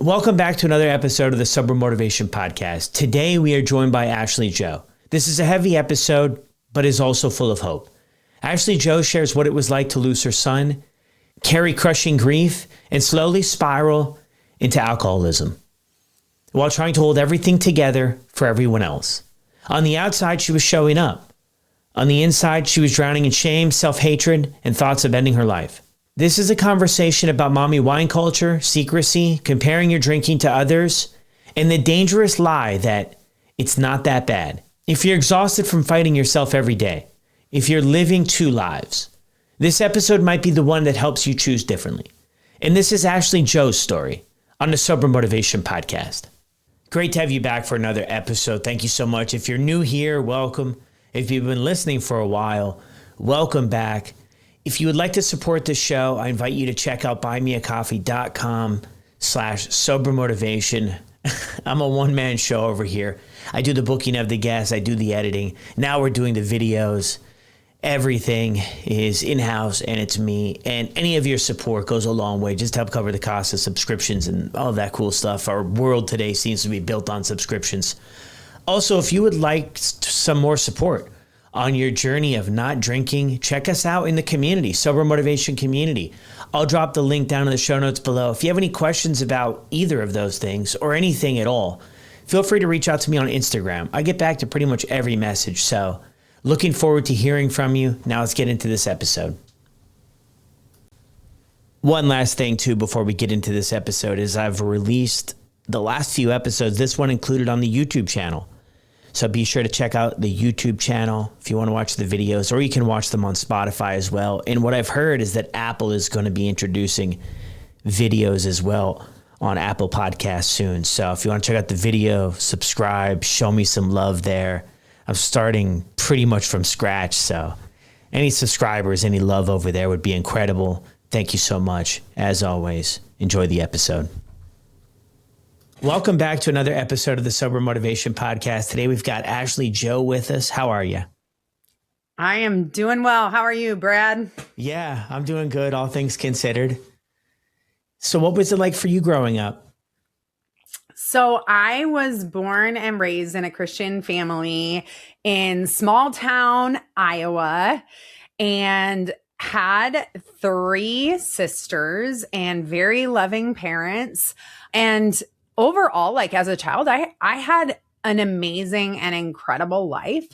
Welcome back to another episode of the Sober Motivation Podcast. Today we are joined by Ashley Joe. This is a heavy episode, but is also full of hope. Ashley Joe shares what it was like to lose her son, carry crushing grief, and slowly spiral into alcoholism, while trying to hold everything together for everyone else. On the outside, she was showing up. On the inside, she was drowning in shame, self-hatred, and thoughts of ending her life. This is a conversation about mommy wine culture, secrecy, comparing your drinking to others, and the dangerous lie that it's not that bad. If you're exhausted from fighting yourself every day, if you're living two lives, this episode might be the one that helps you choose differently. And this is Ashley Joe's story on the Sober Motivation Podcast. Great to have you back for another episode. Thank you so much. If you're new here, welcome. If you've been listening for a while, welcome back. If you would like to support the show, I invite you to check out buymeacoffee.com/sobermotivation. I'm a one-man show over here. I do the booking of the guests. I do the editing. Now we're doing the videos. Everything is in-house and it's me. And any of your support goes a long way just to help cover the cost of subscriptions and all that cool stuff. Our world today seems to be built on subscriptions. Also, if you would like some more support on your journey of not drinking, check us out in the community, Sober Motivation Community. I'll drop the link down in the show notes below. If you have any questions about either of those things or anything at all, feel free to reach out to me on Instagram. I get back to pretty much every message, so looking forward to hearing from you. Now let's get into this episode. One last thing, too, before we get into this episode is I've released the last few episodes, this one included on the YouTube channel. So be sure to check out the YouTube channel if you want to watch the videos, or you can watch them on Spotify as well. And what I've heard is that Apple is going to be introducing videos as well on Apple Podcasts soon. So if you want to check out the video, subscribe, show me some love there. I'm starting pretty much from scratch, so any subscribers, any love over there would be incredible. Thank you so much. As always, enjoy the episode. Welcome back to another episode of the Sober Motivation Podcast. Today we've got Ashley Joe with us. How are you? I am doing well. How are you, Brad? Yeah, I'm doing good, all things considered. So what was it like for you growing up? So I was born and raised in a Christian family in small town, Iowa, and had 3 sisters and very loving parents. And overall, like as a child, I had an amazing and incredible life.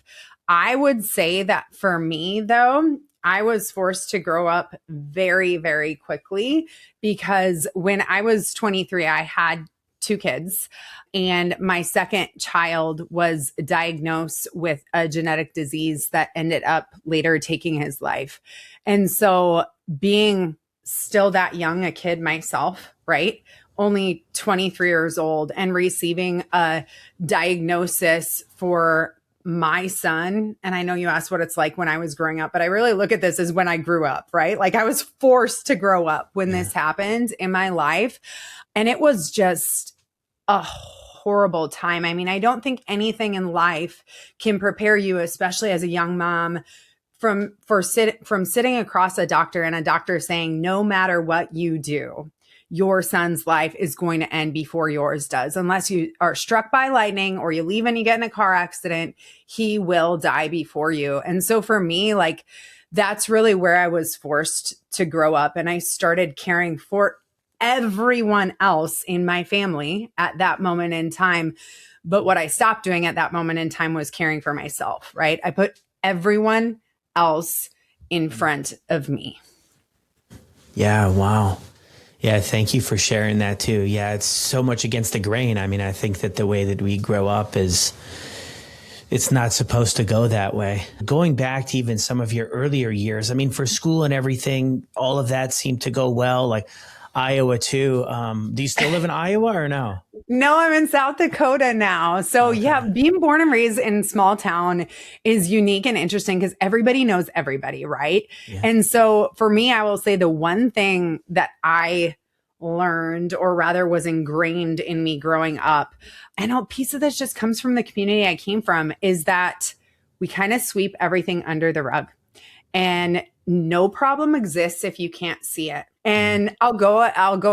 I would say that for me, though, I was forced to grow up very, very quickly because when I was 23, I had 2 kids, and my second child was diagnosed with a genetic disease that ended up later taking his life. And so being still that young a kid myself, right? Only 23 years old and receiving a diagnosis for my son. And I know you asked what it's like when I was growing up, but I really look at this as when I grew up, right? Like I was forced to grow up when this happened in my life. And it was just a horrible time. I mean, I don't think anything in life can prepare you, especially as a young mom, from sitting across a doctor and a doctor saying, no matter what you do, your son's life is going to end before yours does. Unless you are struck by lightning or you leave and you get in a car accident, he will die before you. And so for me, like, that's really where I was forced to grow up. And I started caring for everyone else in my family at that moment in time. But what I stopped doing at that moment in time was caring for myself, right? I put everyone else in front of me. Yeah, wow. Yeah, thank you for sharing that too. Yeah, it's so much against the grain. I mean, I think that the way that we grow up is, it's not supposed to go that way. Going back to even some of your earlier years, I mean, for school and everything, all of that seemed to go well. Like Iowa too. Do you still live in Iowa or no? No, I'm in South Dakota now. So yeah, being born and raised in small town is unique and interesting because everybody knows everybody, right? Yeah. And so for me, I will say the one thing that I learned, or rather was ingrained in me growing up, and a piece of this just comes from the community I came from, is that we kind of sweep everything under the rug. And no problem exists if you can't see it. And I'll go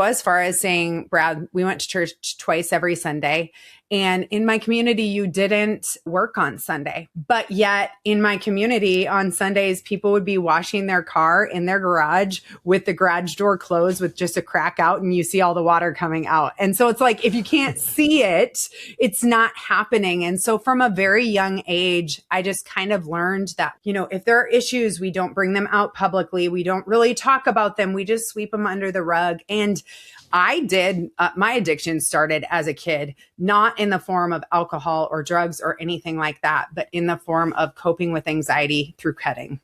as far as saying, Brad, we went to church twice every Sunday. And in my community, you didn't work on Sunday. But yet in my community on Sundays, people would be washing their car in their garage with the garage door closed with just a crack out, and you see all the water coming out. And so it's like, if you can't see it, it's not happening. And so from a very young age, I just kind of learned that, if there are issues, we don't bring them out publicly. We don't really talk about them. We just sweep them under the rug. And I did. My addiction started as a kid, not in the form of alcohol or drugs or anything like that, but in the form of coping with anxiety through cutting.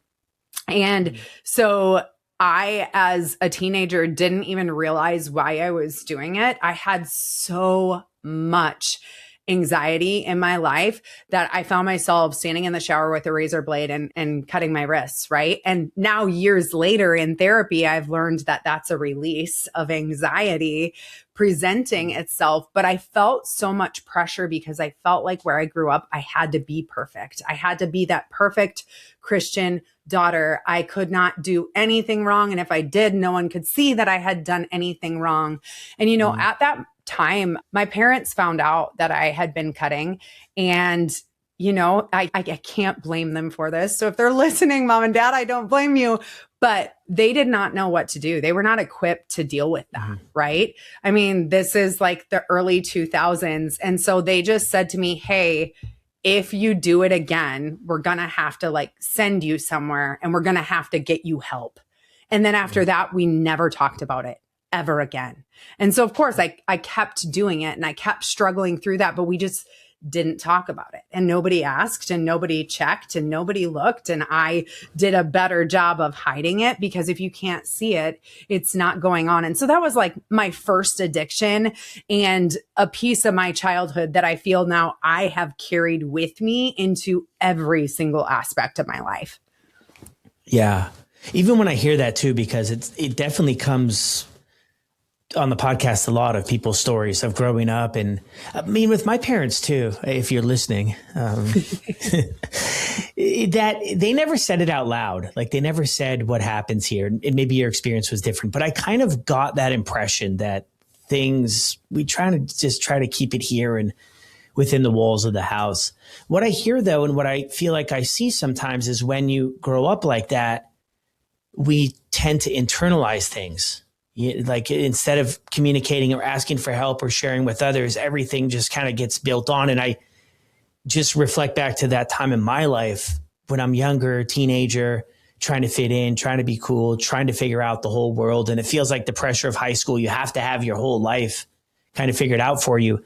And so I, as a teenager, didn't even realize why I was doing it. I had so much anxiety in my life that I found myself standing in the shower with a razor blade and cutting my wrists, right? And now years later in therapy, I've learned that that's a release of anxiety presenting itself. But I felt so much pressure because I felt like where I grew up, I had to be perfect. I had to be that perfect Christian daughter. I could not do anything wrong. And if I did, no one could see that I had done anything wrong. And, at that time, my parents found out that I had been cutting, and I can't blame them for this. So if they're listening, mom and dad, I don't blame you, but they did not know what to do. They were not equipped to deal with that, right? I mean, this is like the early 2000s. And so they just said to me, hey, if you do it again, we're going to have to send you somewhere, and we're going to have to get you help. And then after that, we never talked about it ever again. And so of course I kept doing it, and I kept struggling through that, but we just didn't talk about it, and nobody asked, and nobody checked, and nobody looked. And I did a better job of hiding it, because if you can't see it, it's not going on. And so that was like my first addiction, and a piece of my childhood that I feel now I have carried with me into every single aspect of my life. Yeah. Even when I hear that too, because it definitely comes on the podcast a lot of people's stories of growing up. And I mean, with my parents too, if you're listening, that they never said it out loud. Like they never said what happens here. And maybe your experience was different, but I kind of got that impression that we try to keep it here and within the walls of the house. What I hear though, and what I feel like I see sometimes, is when you grow up like that, we tend to internalize things. Like instead of communicating or asking for help or sharing with others, everything just kind of gets built on. And I just reflect back to that time in my life when I'm younger, teenager, trying to fit in, trying to be cool, trying to figure out the whole world. And it feels like the pressure of high school, you have to have your whole life kind of figured out for you.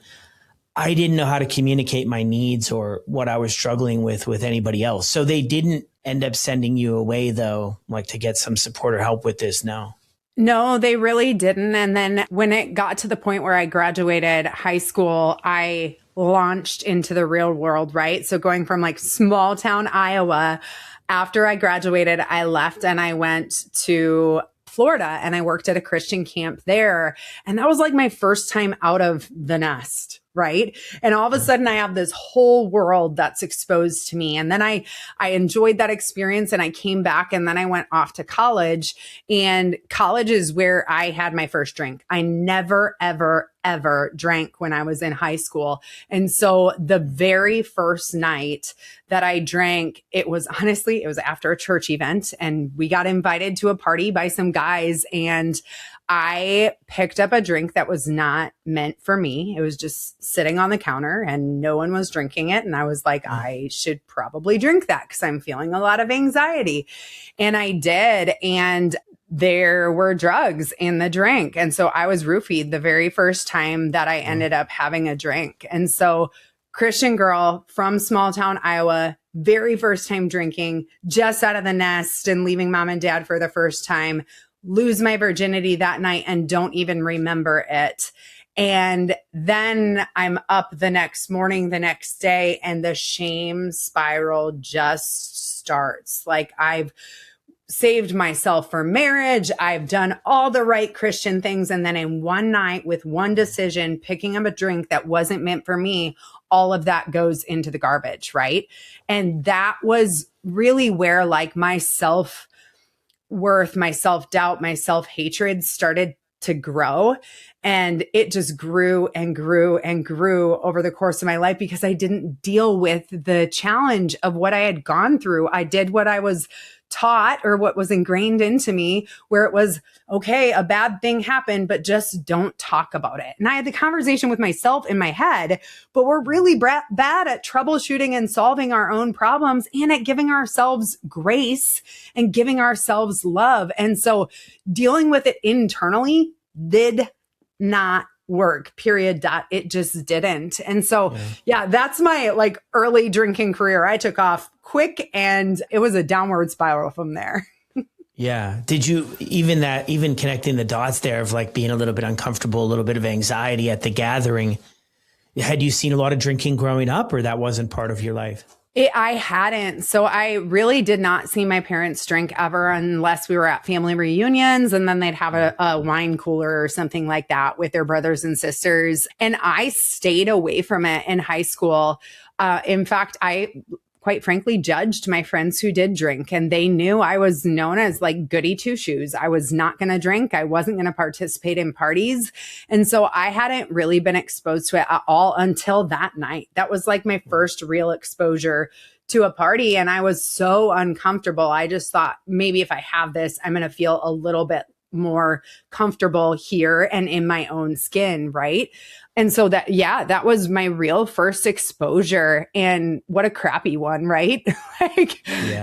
I didn't know how to communicate my needs or what I was struggling with anybody else. So they didn't end up sending you away though, like to get some support or help with this. No, they really didn't. And then when it got to the point where I graduated high school, I launched into the real world, right? So going from small town Iowa, after I graduated, I left and I went to Florida, and I worked at a Christian camp there. And that was my first time out of the nest, right? And all of a sudden I have this whole world that's exposed to me. And then I enjoyed that experience, and I came back, and then I went off to college, and college is where I had my first drink. I never, ever, ever drank when I was in high school. And so the very first night that I drank, it was after a church event, and we got invited to a party by some guys, and I picked up a drink that was not meant for me. It was just sitting on the counter, and no one was drinking it. And I was like, I should probably drink that because I'm feeling a lot of anxiety. And I did. And there were drugs in the drink. And so I was roofied the very first time that I ended up having a drink. And so Christian girl from small town Iowa, very first time drinking, just out of the nest and leaving mom and dad for the first time, lose my virginity that night and don't even remember it. And then I'm up the next morning, the next day, and the shame spiral just starts. I've saved myself for marriage. I've done all the right Christian things. And then in one night, with one decision, picking up a drink that wasn't meant for me, all of that goes into the garbage, right? And that was really where my self self-worth, my self-doubt, my self-hatred started to grow. And it just grew and grew and grew over the course of my life because I didn't deal with the challenge of what I had gone through. I did what I was taught or what was ingrained into me, where it was, okay, a bad thing happened, but just don't talk about it. And I had the conversation with myself in my head, but we're really bad at troubleshooting and solving our own problems and at giving ourselves grace and giving ourselves love. And so dealing with it internally did not work, period. It just didn't. And so, yeah, that's my like early drinking career. I took off quick and it was a downward spiral from there. Yeah. Did you even connecting the dots there of like being a little bit uncomfortable, a little bit of anxiety at the gathering? Had you seen a lot of drinking growing up, or that wasn't part of your life? I hadn't. So I really did not see my parents drink ever unless we were at family reunions, and then they'd have a wine cooler or something like that with their brothers and sisters. And I stayed away from it in high school. In fact, I quite frankly judged my friends who did drink, and they knew I was known as like goody two shoes. I was not going to drink. I wasn't going to participate in parties. And so I hadn't really been exposed to it at all until that night. That was like my first real exposure to a party. And I was so uncomfortable. I just thought maybe if I have this, I'm going to feel a little bit more comfortable here and in my own skin. Right. And so that was my real first exposure, and what a crappy one, right?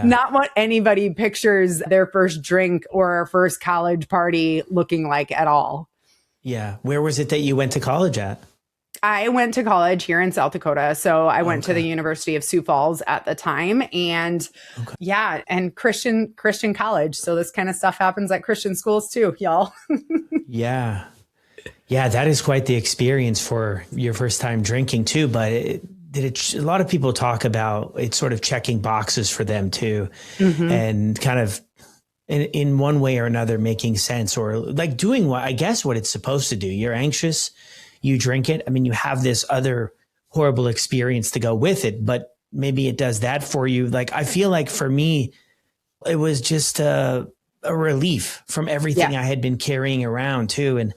Not what anybody pictures their first drink or first college party looking like at all. Yeah. Where was it that you went to college at? I went to college here in South Dakota. So I went to the University of Sioux Falls at the time, and and Christian college. So this kind of stuff happens at Christian schools too, y'all. Yeah. Yeah, that is quite the experience for your first time drinking too. But a lot of people talk about it sort of checking boxes for them too, and kind of in one way or another making sense, or like doing what it's supposed to do. You're anxious, you drink it. I mean, you have this other horrible experience to go with it, but maybe it does that for you. Like, I feel like for me, it was just a relief from everything I had been carrying around too. And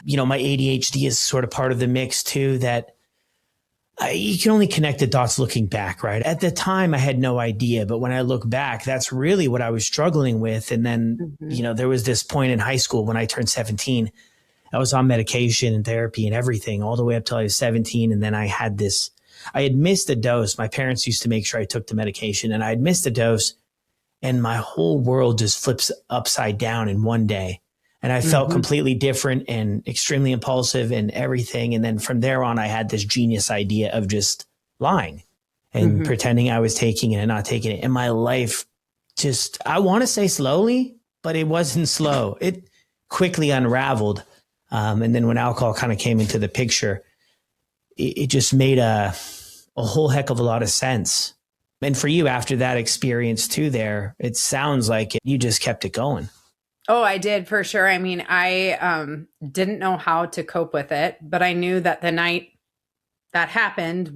my ADHD is sort of part of the mix too, that you can only connect the dots looking back, right? At the time, I had no idea. But when I look back, that's really what I was struggling with. And then, there was this point in high school when I turned 17, I was on medication and therapy and everything all the way up till I was 17. And then I had missed a dose. My parents used to make sure I took the medication, and I had missed a dose, and my whole world just flips upside down in one day. And I felt completely different and extremely impulsive and everything. And then from there on, I had this genius idea of just lying and pretending I was taking it and not taking it. And my life just, I want to say slowly, but it wasn't slow. It quickly unraveled. And then when alcohol kind of came into the picture, it just made a whole heck of a lot of sense. And for you, after that experience too there, it sounds like you just kept it going. Oh, I did for sure. I mean, I didn't know how to cope with it, but I knew that the night that happened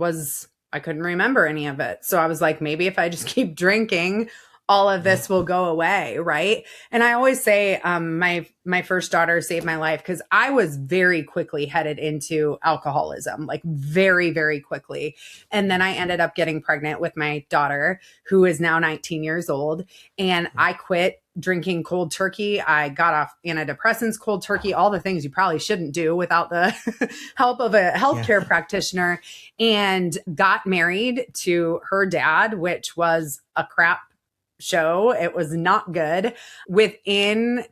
I couldn't remember any of it. So I was like, maybe if I just keep drinking, all of this will go away, right? And I always say my first daughter saved my life because I was very quickly headed into alcoholism, like very, very quickly. And then I ended up getting pregnant with my daughter, who is now 19 years old. And I quit drinking cold turkey. I got off antidepressants cold turkey, all the things you probably shouldn't do without the help of a healthcare practitioner, and got married to her dad, which was a crap show. It was not good. Within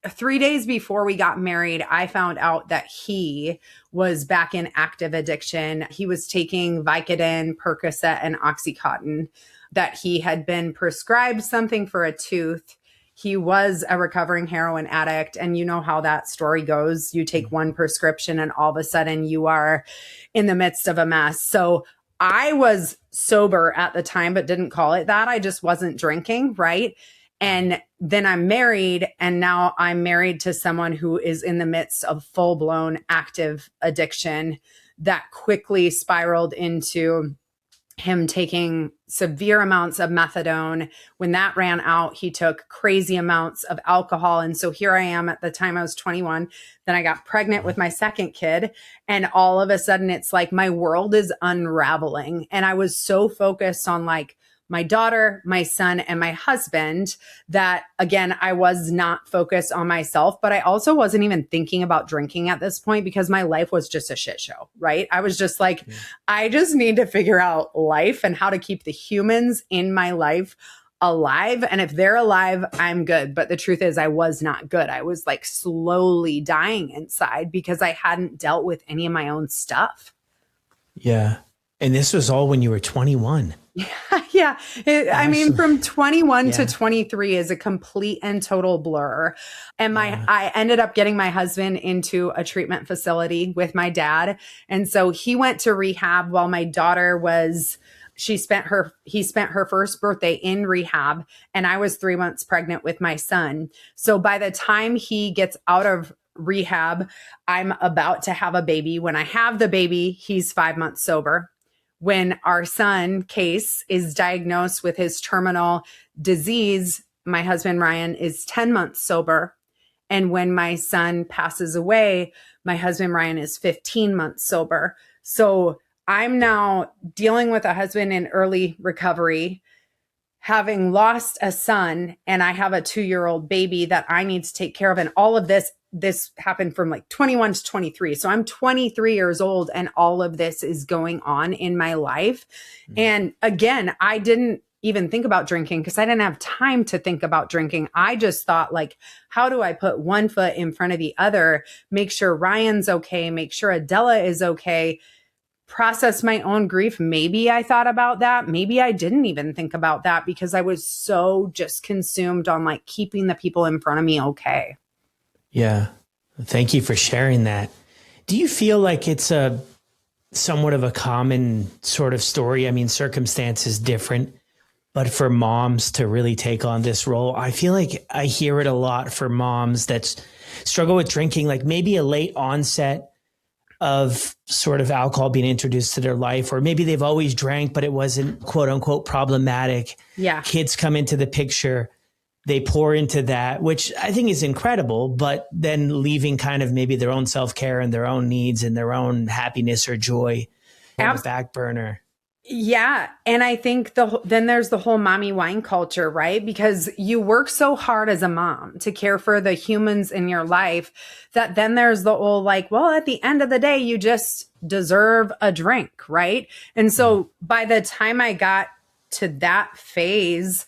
3 days before we got married, I found out that he was back in active addiction. He was taking Vicodin, Percocet, and Oxycontin, that he had been prescribed something for a tooth. He was a recovering heroin addict. And you know how that story goes. You take one prescription and all of a sudden you are in the midst of a mess. So I was sober at the time, but didn't call it that. I just wasn't drinking, right? And then I'm married, and now I'm married to someone who is in the midst of full-blown active addiction that quickly spiraled into him taking severe amounts of methadone. When that ran out, he took crazy amounts of alcohol. And so here I am at the time I was 21. Then I got pregnant with my second kid. And all of a sudden it's like my world is unraveling. And I was so focused on like my daughter, my son, and my husband that, again, I was not focused on myself, but I also wasn't even thinking about drinking at this point because my life was just a shit show, right? I was just like, I just need to figure out life and how to keep the humans in my life alive. And if they're alive, I'm good. But the truth is, I was not good. I was like slowly dying inside because I hadn't dealt with any of my own stuff. Yeah. And this was all when you were 21. Yeah. I mean, from 21 to 23 is a complete and total blur. And I ended up getting my husband into a treatment facility with my dad. And so he went to rehab while my daughter he spent her first birthday in rehab, and I was 3 months pregnant with my son. So by the time he gets out of rehab, I'm about to have a baby. When I have the baby, he's 5 months sober. When our son, Case, is diagnosed with his terminal disease, my husband, Ryan, is 10 months sober. And when my son passes away, my husband, Ryan, is 15 months sober. So I'm now dealing with a husband in early recovery, having lost a son, and I have a 2-year-old baby that I need to take care of. And all of this happened from like 21 to 23. So I'm 23 years old and all of this is going on in my life. Mm-hmm. And again, I didn't even think about drinking because I didn't have time to think about drinking. I just thought like, how do I put one foot in front of the other, make sure Ryan's okay, make sure Adela is okay, process my own grief. Maybe I thought about that. Maybe I didn't even think about that because I was so just consumed on like keeping the people in front of me okay. Yeah. Thank you for sharing that. Do you feel like it's a somewhat of a common sort of story? I mean, circumstances different, but for moms to really take on this role, I feel like I hear it a lot for moms that struggle with drinking, like maybe a late onset of sort of alcohol being introduced to their life, or maybe they've always drank, but it wasn't quote unquote problematic. Yeah. Kids come into the picture. They pour into that, which I think is incredible, but then leaving kind of maybe their own self-care and their own needs and their own happiness or joy on the back burner. Yeah. And I think then there's the whole mommy wine culture, right? Because you work so hard as a mom to care for the humans in your life that then there's the whole like, well, at the end of the day, you just deserve a drink, right? And so by the time I got to that phase,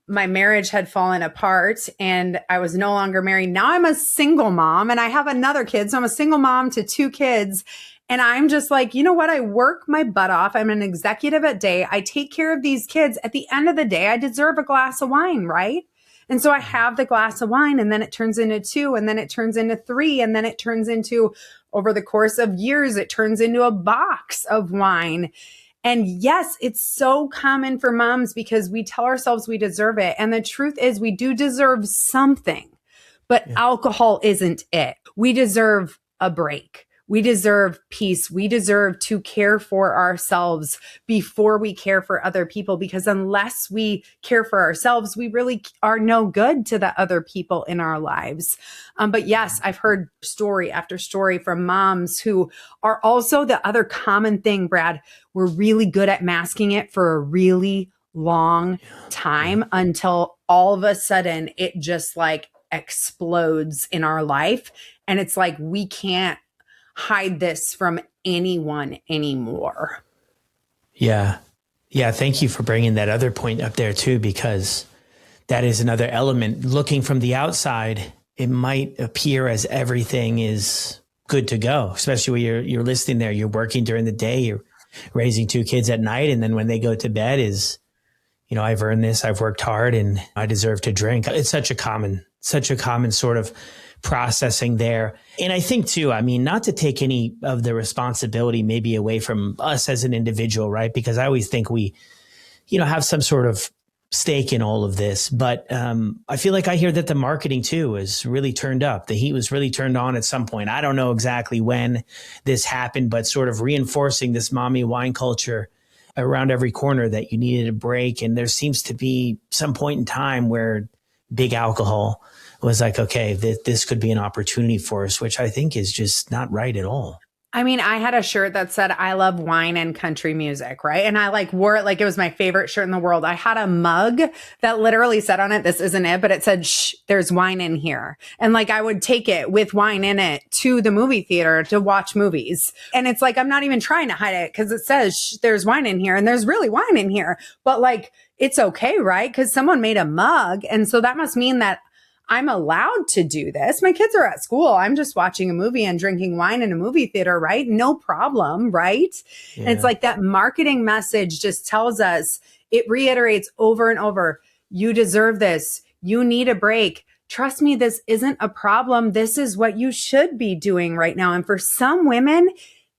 my marriage had fallen apart and I was no longer married. Now I'm a single mom and I have another kid. So I'm a single mom to 2 kids. And I'm just like, you know what? I work my butt off. I'm an executive at day. I take care of these kids. At the end of the day, I deserve a glass of wine, right? And so I have the glass of wine and then it turns into 2 and then it turns into 3 and then it turns into, over the course of years, it turns into a box of wine. And yes, it's so common for moms because we tell ourselves we deserve it. And the truth is we do deserve something, but alcohol isn't it. We deserve a break. We deserve peace. We deserve to care for ourselves before we care for other people, because unless we care for ourselves, we really are no good to the other people in our lives. But yes, I've heard story after story from moms who are also the other common thing, Brad. We're really good at masking it for a really long time until all of a sudden it just like explodes in our life. And it's like, we can't hide this from anyone anymore. Yeah. Yeah. Thank you for bringing that other point up there too, because that is another element. Looking from the outside, it might appear as everything is good to go, especially when you're listening there, you're working during the day, you're raising 2 kids at night. And then when they go to bed is, you know, I've earned this, I've worked hard and I deserve to drink. It's such a common sort of processing there. And I think too, I mean, not to take any of the responsibility maybe away from us as an individual, right? Because I always think we, you know, have some sort of stake in all of this. But I feel like I hear that the marketing too is really turned up. The heat was really turned on at some point. I don't know exactly when this happened, but sort of reinforcing this mommy wine culture around every corner that you needed a break. And there seems to be some point in time where big alcohol was like, okay, this could be an opportunity for us, which I think is just not right at all. I mean, I had a shirt that said, I love wine and country music, right? And I like wore it like it was my favorite shirt in the world. I had a mug that literally said on it, this isn't it, but it said, shh, there's wine in here. And like, I would take it with wine in it to the movie theater to watch movies. And it's like, I'm not even trying to hide it because it says, shh, there's wine in here and there's really wine in here. But like, it's okay, right? Because someone made a mug. And so that must mean that I'm allowed to do this. My kids are at school. I'm just watching a movie and drinking wine in a movie theater, right? No problem, right? Yeah. And it's like that marketing message just tells us, it reiterates over and over, you deserve this. You need a break. Trust me, this isn't a problem. This is what you should be doing right now. And for some women,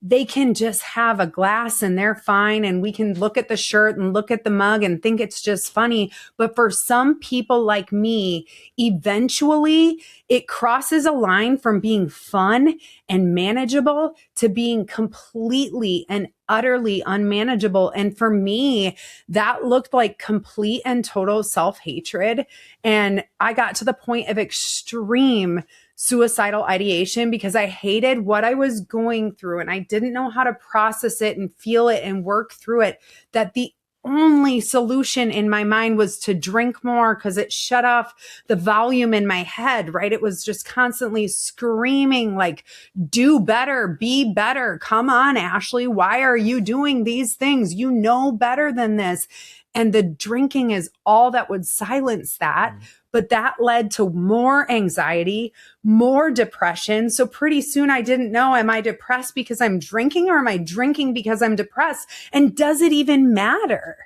they can just have a glass and they're fine. And we can look at the shirt and look at the mug and think it's just funny. But for some people like me, eventually it crosses a line from being fun and manageable to being completely and utterly unmanageable. And for me, that looked like complete and total self-hatred. And I got to the point of extreme suicidal ideation because I hated what I was going through and I didn't know how to process it and feel it and work through it. That the only solution in my mind was to drink more because it shut off the volume in my head, right? It was just constantly screaming like, do better, be better. Come on, Ashley, why are you doing these things? You know better than this. And the drinking is all that would silence that. But that led to more anxiety, more depression. So pretty soon I didn't know, am I depressed because I'm drinking or am I drinking because I'm depressed? And does it even matter?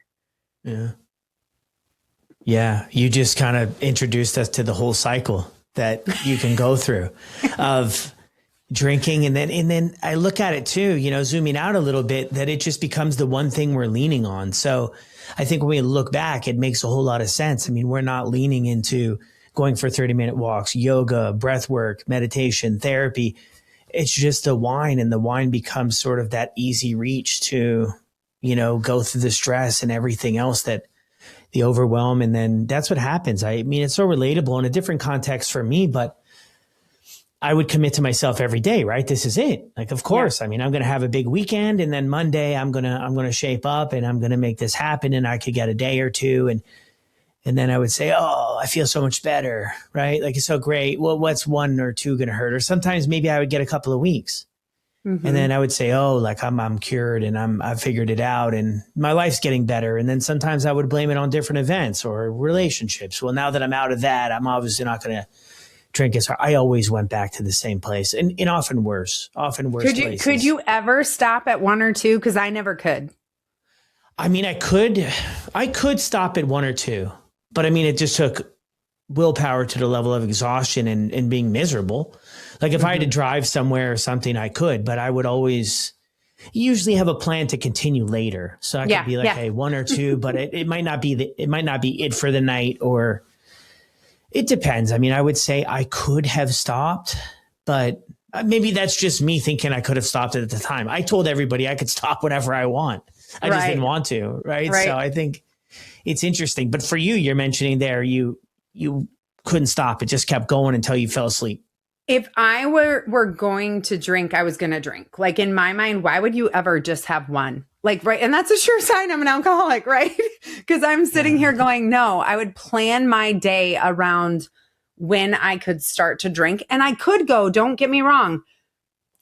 Yeah. Yeah. You just kind of introduced us to the whole cycle that you can go through of drinking. And then I look at it too, you know, zooming out a little bit, that it just becomes the one thing we're leaning on. So I think when we look back, it makes a whole lot of sense. I mean, we're not leaning into going for 30-minute walks, yoga, breath work, meditation, therapy. It's just the wine, and the wine becomes sort of that easy reach to, you know, go through the stress and everything else, that the overwhelm. And then that's what happens. I mean, it's so relatable in a different context for me, but I would commit to myself every day, right? This is it. Like, of course, yeah. I mean, I'm going to have a big weekend, and then Monday I'm going to shape up and I'm going to make this happen, and I could get a day or two. And then I would say, oh, I feel so much better, right? Like, it's so great. Well, what's 1 or 2 going to hurt? Or sometimes maybe I would get a couple of weeks. Mm-hmm. And then I would say, oh, like I'm cured and I've figured it out and my life's getting better. And then sometimes I would blame it on different events or relationships. Well, now that I'm out of that, I'm obviously not going to drink as hard. I always went back to the same place, and often worse places. Could you ever stop at 1 or 2? Because I never could. I mean, I could stop at 1 or 2, but I mean, it just took willpower to the level of exhaustion and being miserable. Like if I had to drive somewhere or something, I could, but I would always usually have a plan to continue later. So I could be like, hey, 1 or 2, but it might not be it for the night, or it depends. I mean, I would say I could have stopped, but maybe that's just me thinking I could have stopped it at the time. I told everybody I could stop whenever I want. I just didn't want to. Right. So I think it's interesting. But for you, you're mentioning there, you couldn't stop. It just kept going until you fell asleep. If I were going to drink, I was going to drink. Like in my mind, why would you ever just have one? Like, right. And that's a sure sign I'm an alcoholic, right? Because I'm sitting here going, no, I would plan my day around when I could start to drink. And I could go, don't get me wrong,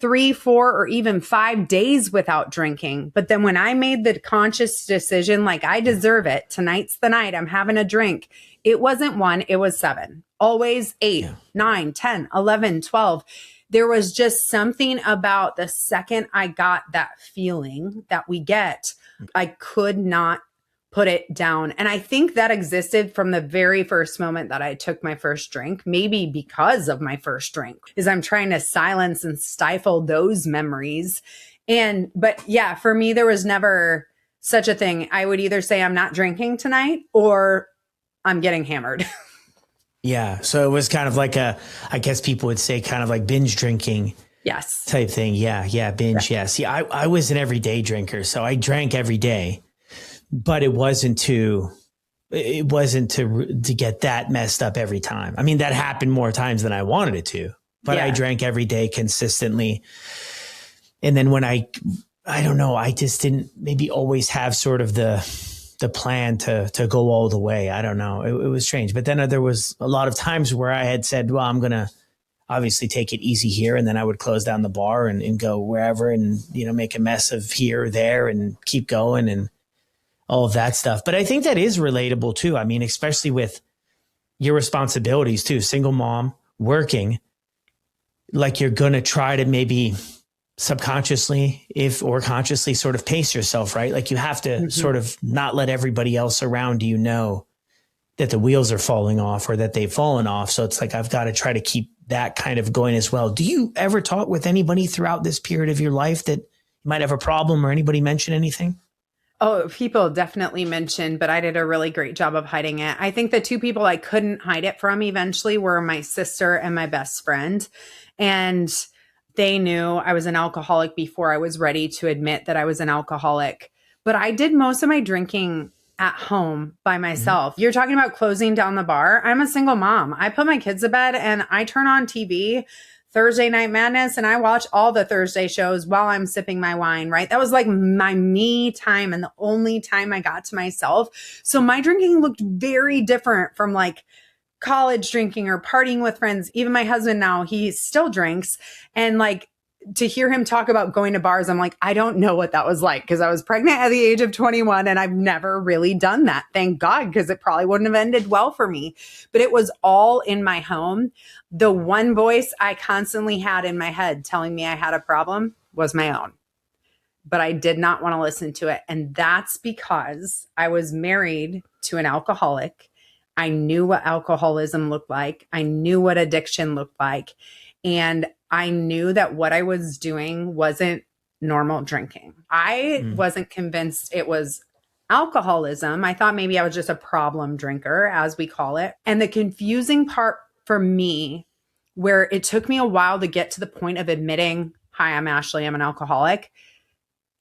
3, 4, or even 5 days without drinking. But then when I made the conscious decision, like I deserve it, tonight's the night, I'm having a drink. It wasn't 1, it was 7, always 8, 9, 10, 11, 12. There was just something about the second I got that feeling that we get, I could not put it down. And I think that existed from the very first moment that I took my first drink, maybe because of my first drink, is I'm trying to silence and stifle those memories. But yeah, for me, there was never such a thing. I would either say I'm not drinking tonight or I'm getting hammered. Yeah. So it was kind of like I guess people would say kind of like binge drinking. Yes. Type thing. Yeah. Yeah. Binge. Yeah. See, I was an everyday drinker. So I drank every day. but it wasn't to get that messed up every time. I mean, that happened more times than I wanted it to, but I drank every day consistently. And then when I don't know, I just didn't maybe always have sort of the plan to go all the way. I don't know. It was strange. But then there was a lot of times where I had said, well, I'm going to obviously take it easy here. And then I would close down the bar and go wherever and, make a mess of here or there and keep going and all of that stuff. But I think that is relatable too. I mean, especially with your responsibilities too, single mom, working, like you're going to try to maybe subconsciously or consciously sort of pace yourself, right? Like you have to sort of not let everybody else around you know that the wheels are falling off or that they've fallen off. So it's like, I've got to try to keep that kind of going as well. Do you ever talk with anybody throughout this period of your life that you might have a problem or anybody mention anything? Oh, people definitely mentioned, but I did a really great job of hiding it. I think the two people I couldn't hide it from eventually were my sister and my best friend. And they knew I was an alcoholic before I was ready to admit that I was an alcoholic. But I did most of my drinking at home by myself. You're talking about closing down the bar. I'm a single mom. I put my kids to bed and I turn on TV, Thursday Night Madness, and I watch all the Thursday shows while I'm sipping my wine, right? That was like my me time and the only time I got to myself. So my drinking looked very different from like college drinking or partying with friends. Even my husband now, he still drinks. And like to hear him talk about going to bars, I'm like, I don't know what that was like because I was pregnant at the age of 21 and I've never really done that. Thank God, because it probably wouldn't have ended well for me. But it was all in my home. The one voice I constantly had in my head telling me I had a problem was my own. But I did not want to listen to it. And that's because I was married to an alcoholic. I knew what alcoholism looked like. I knew what addiction looked like. And I knew that what I was doing wasn't normal drinking. I wasn't convinced it was alcoholism. I thought maybe I was just a problem drinker, as we call it. And the confusing part for me, where it took me a while to get to the point of admitting, hi, I'm Ashley, I'm an alcoholic,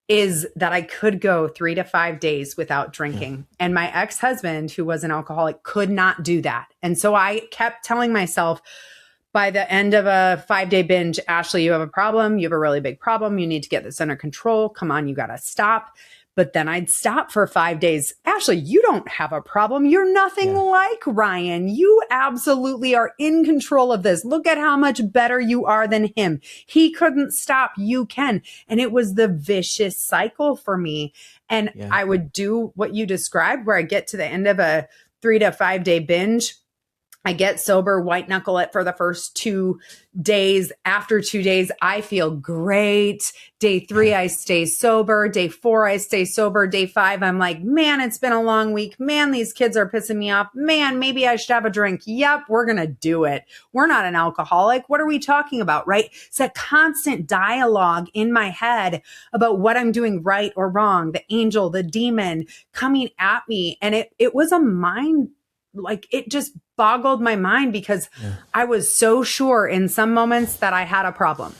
is that I could go 3 to 5 days without drinking. And my ex-husband, who was an alcoholic, could not do that. And so I kept telling myself, by the end of a 5-day binge, Ashley, you have a problem. You have a really big problem. You need to get this under control. Come on, you got to stop. But then I'd stop for 5 days. Ashley, you don't have a problem. You're nothing like Ryan. You absolutely are in control of this. Look at how much better you are than him. He couldn't stop. You can. And it was the vicious cycle for me. And I would do what you described, where I get to the end of a 3 to 5 day binge. I get sober, white knuckle it for the first 2 days. After 2 days, I feel great. Day 3, I stay sober. Day 4, I stay sober. Day 5, I'm like, man, it's been a long week. Man, these kids are pissing me off. Man, maybe I should have a drink. Yep, we're going to do it. We're not an alcoholic. What are we talking about, right? It's a constant dialogue in my head about what I'm doing right or wrong. The angel, the demon coming at me. And it was a mind, like it just boggled my mind because I was so sure in some moments that I had a problem.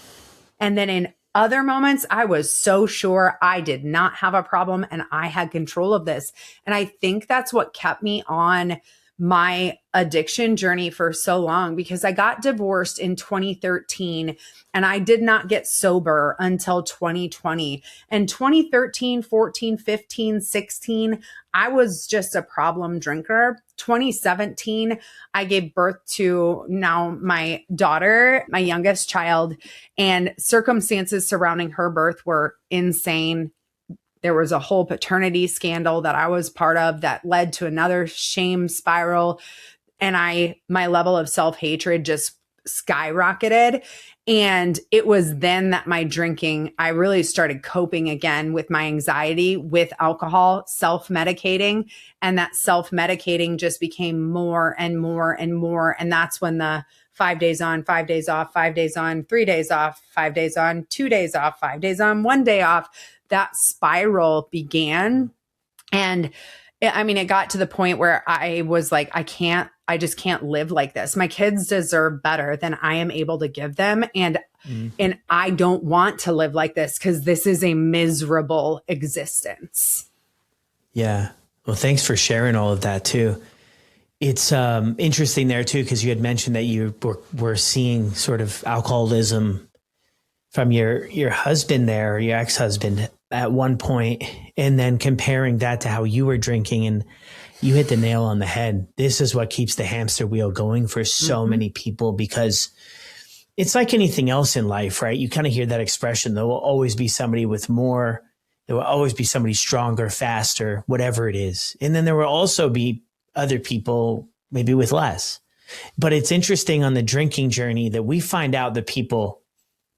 And then in other moments, I was so sure I did not have a problem and I had control of this. And I think that's what kept me on my addiction journey for so long, because I got divorced in 2013 and I did not get sober until 2020. And 2013, 14, 15, 16, I was just a problem drinker. 2017, I gave birth to now my daughter, my youngest child, and circumstances surrounding her birth were insane. There was a whole paternity scandal that I was part of that led to another shame spiral. And my level of self-hatred just skyrocketed. And it was then that my drinking, I really started coping again with my anxiety with alcohol, self-medicating. And that self-medicating just became more and more and more. And that's when the 5 days on, 5 days off, 5 days on, 3 days off, 5 days on, 2 days off, 5 days on, 1 day off, that spiral began. And it got to the point where I was like, I just can't live like this. My kids deserve better than I am able to give them. And I don't want to live like this because this is a miserable existence. Yeah. Well, thanks for sharing all of that too. It's interesting there too, because you had mentioned that you were seeing sort of alcoholism from your husband there, or your ex-husband at one point, and then comparing that to how you were drinking, and you hit the nail on the head. This is what keeps the hamster wheel going for so many people, because it's like anything else in life, right? You kind of hear that expression, there will always be somebody with more, there will always be somebody stronger, faster, whatever it is. And then there will also be other people maybe with less. But it's interesting on the drinking journey that we find out that people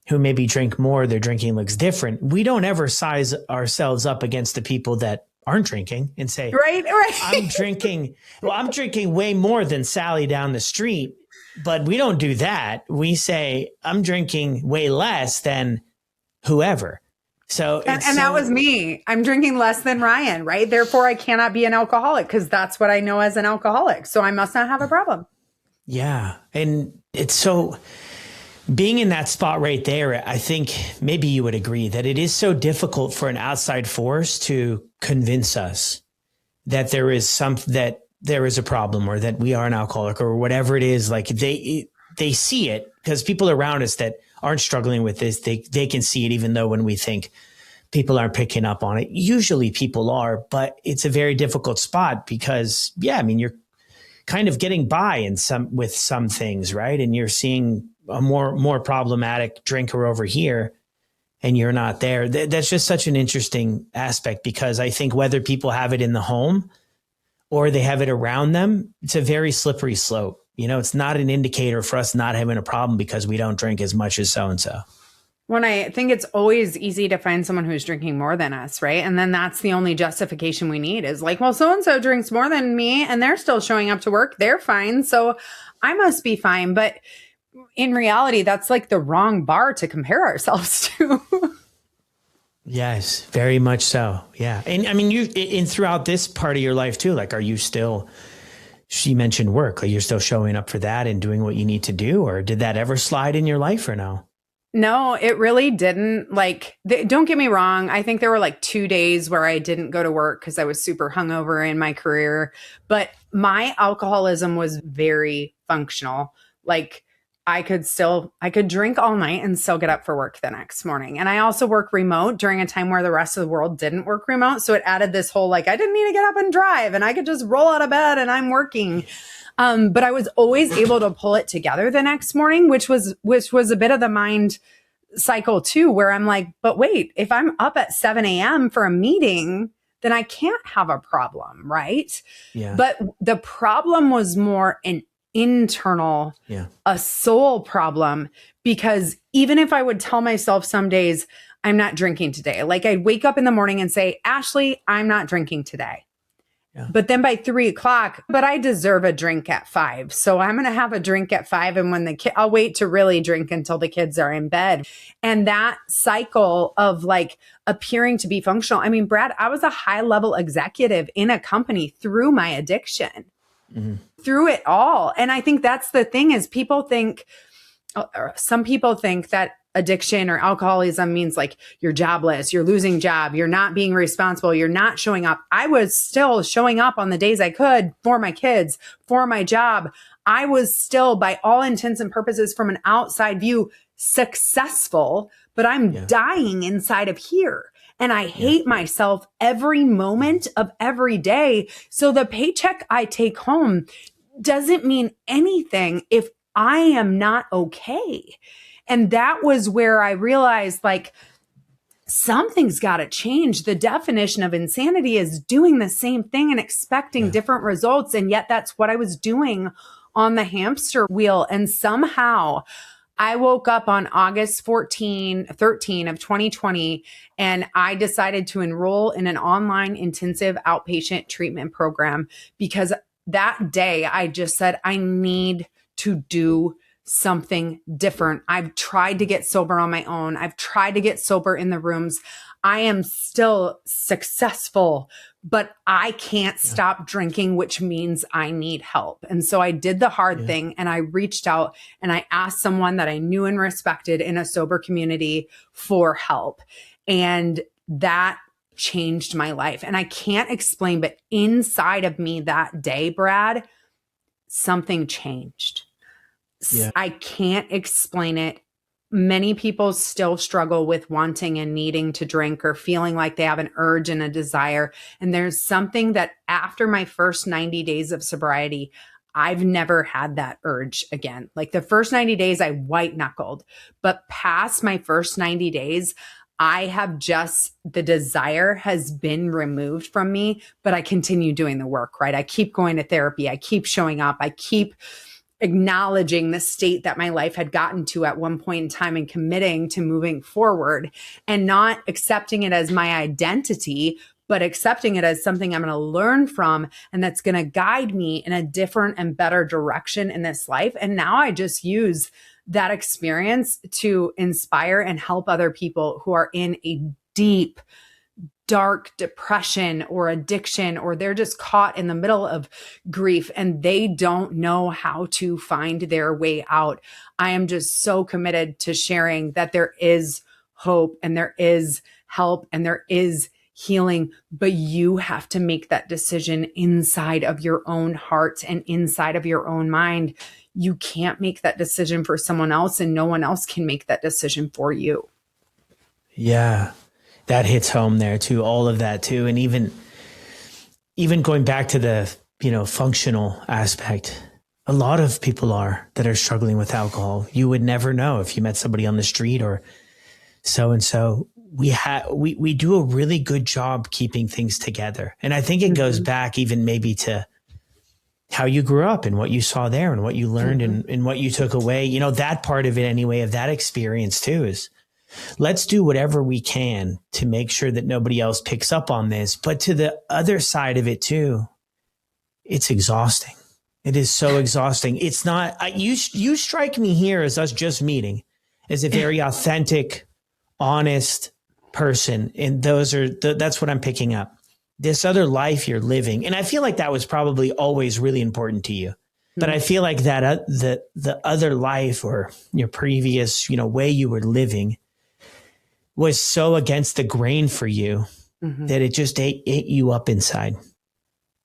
who maybe drink more, their drinking looks different. We don't ever size ourselves up against the people that aren't drinking and say, right. I'm drinking way more than Sally down the street. But we don't do that. We say, I'm drinking way less than whoever. So, and that was me. I'm drinking less than Ryan, right? Therefore, I cannot be an alcoholic because that's what I know as an alcoholic. So I must not have a problem. Yeah. And it's so, being in that spot right there, I think maybe you would agree that it is so difficult for an outside force to convince us that there is a problem, or that we are an alcoholic, or whatever it is. Like they see it, because people around us that aren't struggling with this, they can see it, even though when we think people aren't picking up on it, usually people are, but it's a very difficult spot because, you're kind of getting by with some things, right? And you're seeing a more problematic drinker over here, and you're not there. That's just such an interesting aspect, because I think whether people have it in the home or they have it around them, it's a very slippery slope. It's not an indicator for us not having a problem because we don't drink as much as so-and-so. When I think it's always easy to find someone who's drinking more than us, right? And then that's the only justification we need is like, well, so-and-so drinks more than me and they're still showing up to work. They're fine. So I must be fine. But in reality, that's like the wrong bar to compare ourselves to. Yes, very much so. Yeah. And you throughout this part of your life too, like, are you still, she mentioned work, like you're still showing up for that and doing what you need to do, or did that ever slide in your life or no? No, it really didn't. Like, don't get me wrong. I think there were like 2 days where I didn't go to work because I was super hungover in my career, but my alcoholism was very functional. Like, I could drink all night and still get up for work the next morning. And I also work remote during a time where the rest of the world didn't work remote. So it added this whole, like, I didn't need to get up and drive and I could just roll out of bed and I'm working. But I was always able to pull it together the next morning, which was a bit of the mind cycle too, where I'm like, but wait, if I'm up at 7 a.m. for a meeting, then I can't have a problem, right? Yeah. But the problem was more an internal, a soul problem, because even if I would tell myself some days, I'm not drinking today, like I'd wake up in the morning and say, Ashley, I'm not drinking today. Yeah. But then by 3:00, but I deserve a drink at 5. So I'm going to have a drink at 5. And when I'll wait to really drink until the kids are in bed. And that cycle of like appearing to be functional. I mean, Brad, I was a high level executive in a company through my addiction, through it all. And I think that's the thing is some people think that addiction or alcoholism means like you're jobless, you're losing job, you're not being responsible, you're not showing up. I was still showing up on the days I could for my kids, for my job. I was still, by all intents and purposes, from an outside view, successful, but I'm dying inside of here. And I hate myself every moment of every day. So the paycheck I take home doesn't mean anything if I am not okay. And that was where I realized, like, something's got to change. The definition of insanity is doing the same thing and expecting different results. And yet that's what I was doing on the hamster wheel. And somehow I woke up on August 13 of 2020, and I decided to enroll in an online intensive outpatient treatment program because that day I just said, I need to do something different. I've tried to get sober on my own. I've tried to get sober in the rooms. I am still successful, but I can't stop drinking, which means I need help. And so I did the hard thing, and I reached out and I asked someone that I knew and respected in a sober community for help. And that changed my life. And I can't explain, but inside of me that day, Brad, something changed. Yeah. I can't explain it. Many people still struggle with wanting and needing to drink or feeling like they have an urge and a desire. And there's something that after my first 90 days of sobriety, I've never had that urge again. Like the first 90 days, I white knuckled, but past my first 90 days, I have just, the desire has been removed from me, but I continue doing the work, right? I keep going to therapy. I keep showing up. I keep acknowledging the state that my life had gotten to at one point in time and committing to moving forward and not accepting it as my identity, but accepting it as something I'm going to learn from and that's going to guide me in a different and better direction in this life. And now I just use that experience to inspire and help other people who are in a deep, dark depression or addiction, or they're just caught in the middle of grief and they don't know how to find their way out. I am just so committed to sharing that there is hope and there is help and there is healing, but you have to make that decision inside of your own heart and inside of your own mind. You can't make that decision for someone else, and no one else can make that decision for you. Yeah. That hits home there too, all of that too. And even going back to the, functional aspect, a lot of people that are struggling with alcohol. You would never know if you met somebody on the street or so-and-so. We do a really good job keeping things together. And I think it goes back even maybe to how you grew up and what you saw there and what you learned and what you took away. That part of it anyway, of that experience too, is let's do whatever we can to make sure that nobody else picks up on this. But to the other side of it too, it's exhausting. It is so exhausting. It's not, you strike me here as us just meeting as a very authentic, honest person. And that's what I'm picking up. This other life you're living. And I feel like that was probably always really important to you. But I feel like that the other life or your previous, way you were living was so against the grain for you that it just ate you up inside.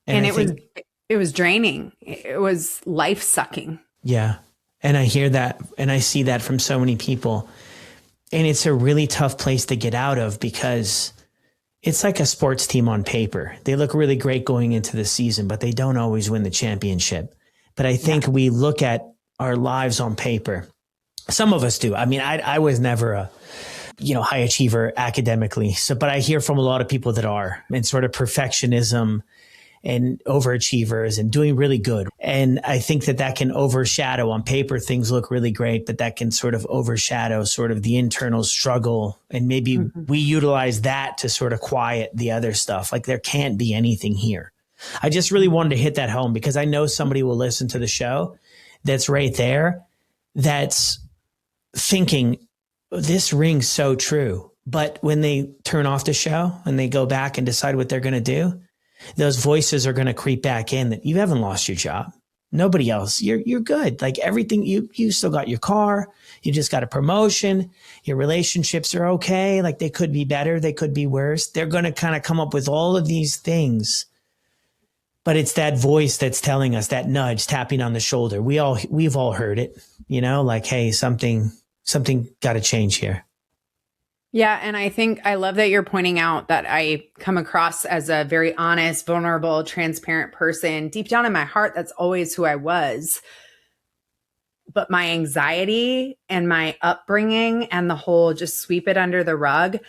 And it was draining. It was life sucking. Yeah. And I hear that and I see that from so many people. And it's a really tough place to get out of because it's like a sports team on paper. They look really great going into the season, but they don't always win the championship. But I think we look at our lives on paper. Some of us do. I mean, I was never a high achiever academically. But I hear from a lot of people that are, and sort of perfectionism and overachievers and doing really good. And I think that can overshadow on paper. Things look really great, but that can sort of overshadow sort of the internal struggle. And maybe we utilize that to sort of quiet the other stuff. Like there can't be anything here. I just really wanted to hit that home because I know somebody will listen to the show that's right there, that's thinking, this rings so true. But when they turn off the show and they go back and decide what they're going to do, those voices are going to creep back in that you haven't lost your job. Nobody else. You're good. Like everything, you still got your car. You just got a promotion. Your relationships are okay. Like they could be better. They could be worse. They're going to kind of come up with all of these things. But it's that voice that's telling us, that nudge, tapping on the shoulder. We've all heard it, like, hey, something got to change here. Yeah. And I think I love that you're pointing out that I come across as a very honest, vulnerable, transparent person. Deep down in my heart, that's always who I was. But my anxiety and my upbringing and the whole just sweep it under the rug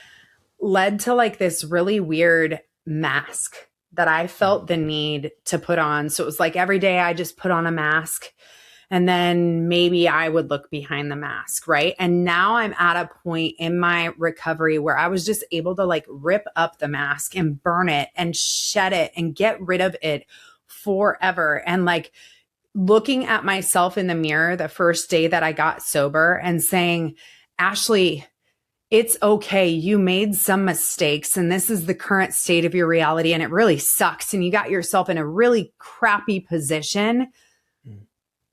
led to like this really weird mask that I felt the need to put on. So it was like every day I just put on a mask. And then maybe I would look behind the mask, right? And now I'm at a point in my recovery where I was just able to like rip up the mask and burn it and shed it and get rid of it forever. And like looking at myself in the mirror the first day that I got sober and saying, Ashley, it's okay. You made some mistakes and this is the current state of your reality and it really sucks. And you got yourself in a really crappy position.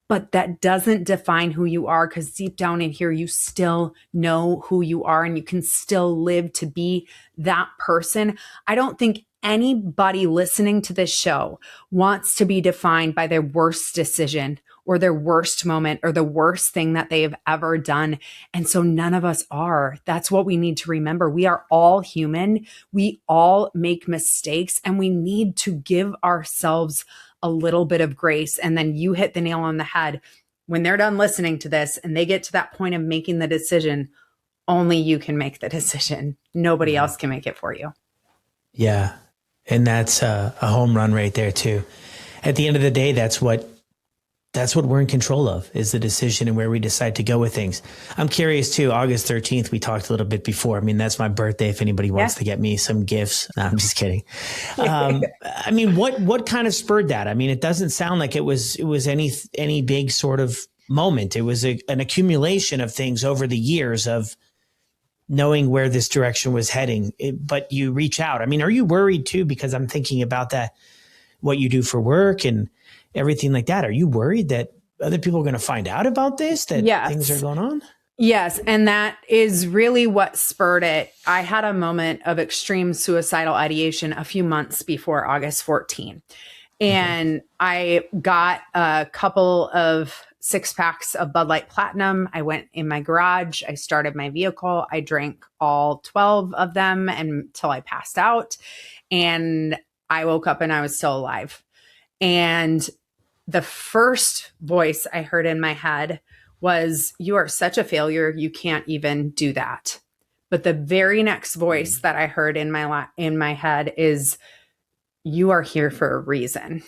but that doesn't define who you are, because deep down in here, you still know who you are and you can still live to be that person. I don't think anybody listening to this show wants to be defined by their worst decision or their worst moment or the worst thing that they have ever done. And so none of us are. That's what we need to remember. We are all human. We all make mistakes, and we need to give ourselves a little bit of grace. And then you hit the nail on the head. When they're done listening to this and they get to that point of making the decision, only you can make the decision. Nobody else can make it for you. Yeah. And that's a home run right there too. At the end of the day, that's what we're in control of, is the decision and where we decide to go with things. I'm curious too, August 13th, we talked a little bit before. I mean, that's my birthday. If anybody wants to get me some gifts. No, I'm just kidding. I mean, what kind of spurred that? I mean, it doesn't sound like it was any big sort of moment. It was an accumulation of things over the years of knowing where this direction was heading. But you reach out. I mean, are you worried too? Because I'm thinking about that, what you do for work and everything like that. Are you worried that other people are going to find out about this, that things are going on? Yes. And that is really what spurred it. I had a moment of extreme suicidal ideation a few months before August 14. And I got a couple of 6-packs of Bud Light Platinum. I went in my garage. I started my vehicle. I drank all 12 of them until I passed out. And I woke up and I was still alive. And the first voice I heard in my head was, "You are such a failure. You can't even do that." But the very next voice that I heard in my head is, "You are here for a reason."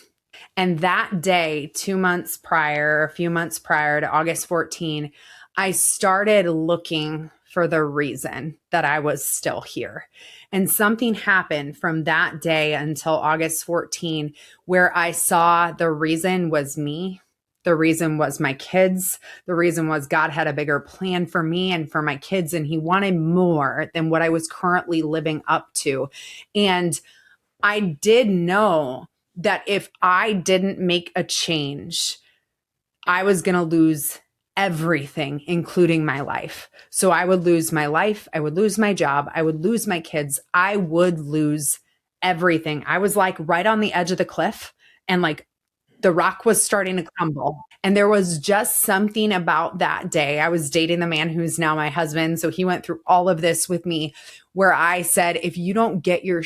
And that day, a few months prior to August 14, I started looking for the reason that I was still here. And something happened from that day until August 14, where I saw the reason was me. The reason was my kids. The reason was God had a bigger plan for me and for my kids, and he wanted more than what I was currently living up to. And I did know that if I didn't make a change, I was going to lose everything, including my life. So I would lose my life. I would lose my job. I would lose my kids. I would lose everything. I was like right on the edge of the cliff, and like the rock was starting to crumble. And there was just something about that day. I was dating the man who's now my husband. So he went through all of this with me, where I said, if you don't get your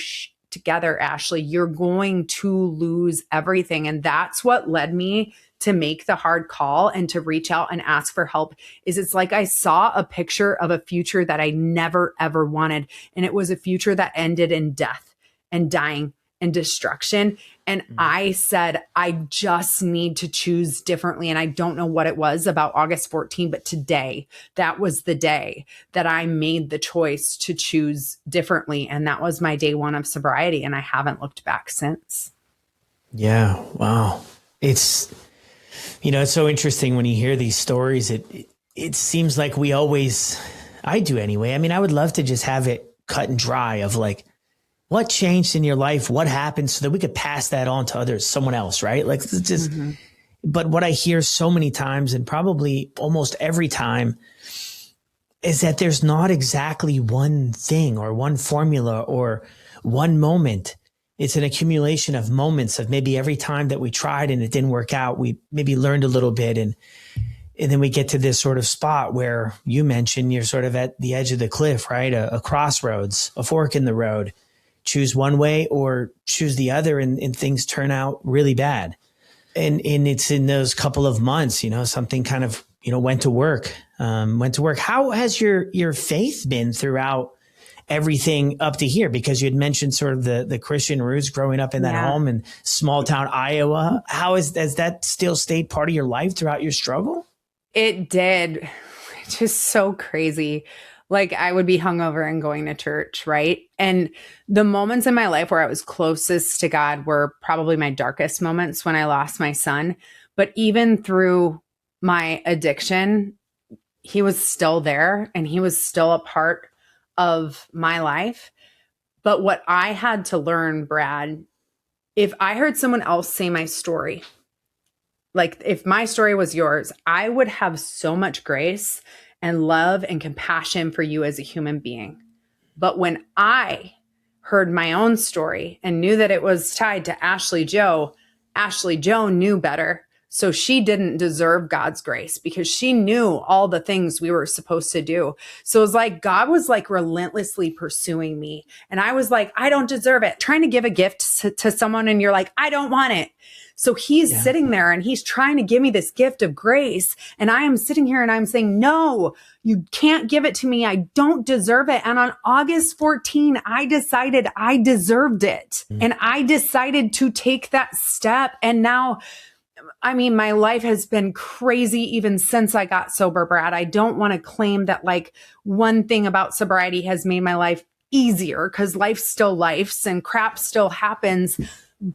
together, Ashley, you're going to lose everything. And that's what led me to make the hard call and to reach out and ask for help. It's like I saw a picture of a future that I never, ever wanted. And it was a future that ended in death and dying and destruction. And I said, I just need to choose differently. And I don't know what it was about August 14, but today, that was the day that I made the choice to choose differently. And that was my day one of sobriety. And I haven't looked back since. Yeah. Wow. It's so interesting when you hear these stories. It seems like I do anyway. I mean, I would love to just have it cut and dry of like, what changed in your life? What happened, so that we could pass that on to others, someone else, right? Like it's just, But what I hear so many times, and probably almost every time, is that there's not exactly one thing or one formula or one moment. It's an accumulation of moments of maybe every time that we tried and it didn't work out, we maybe learned a little bit. And then we get to this sort of spot where you mentioned you're sort of at the edge of the cliff, right? A crossroads, a fork in the road. Choose one way or choose the other, and things turn out really bad. And it's in those couple of months, something kind of, went to work. How has your faith been throughout everything up to here? Because you had mentioned sort of the Christian roots growing up in that home in small town Iowa. Has that still stayed part of your life throughout your struggle? It did. Just so crazy. Like I would be hungover and going to church, right? And the moments in my life where I was closest to God were probably my darkest moments when I lost my son. But even through my addiction, he was still there and he was still a part of my life. But what I had to learn, Brad, if I heard someone else say my story, like if my story was yours, I would have so much grace and love and compassion for you as a human being. But when I heard my own story and knew that it was tied to Ashley Joe knew better. So she didn't deserve God's grace because she knew all the things we were supposed to do. So it was like God was like relentlessly pursuing me. And I was like, I don't deserve it. Trying to give a gift to someone and you're like, I don't want it. So he's sitting there and he's trying to give me this gift of grace. And I am sitting here and I'm saying, no, you can't give it to me. I don't deserve it. And on August 14, I decided I deserved it. And I decided to take that step. And now, I mean, my life has been crazy even since I got sober, Brad. I don't want to claim that like one thing about sobriety has made my life easier because life's still life's and crap still happens.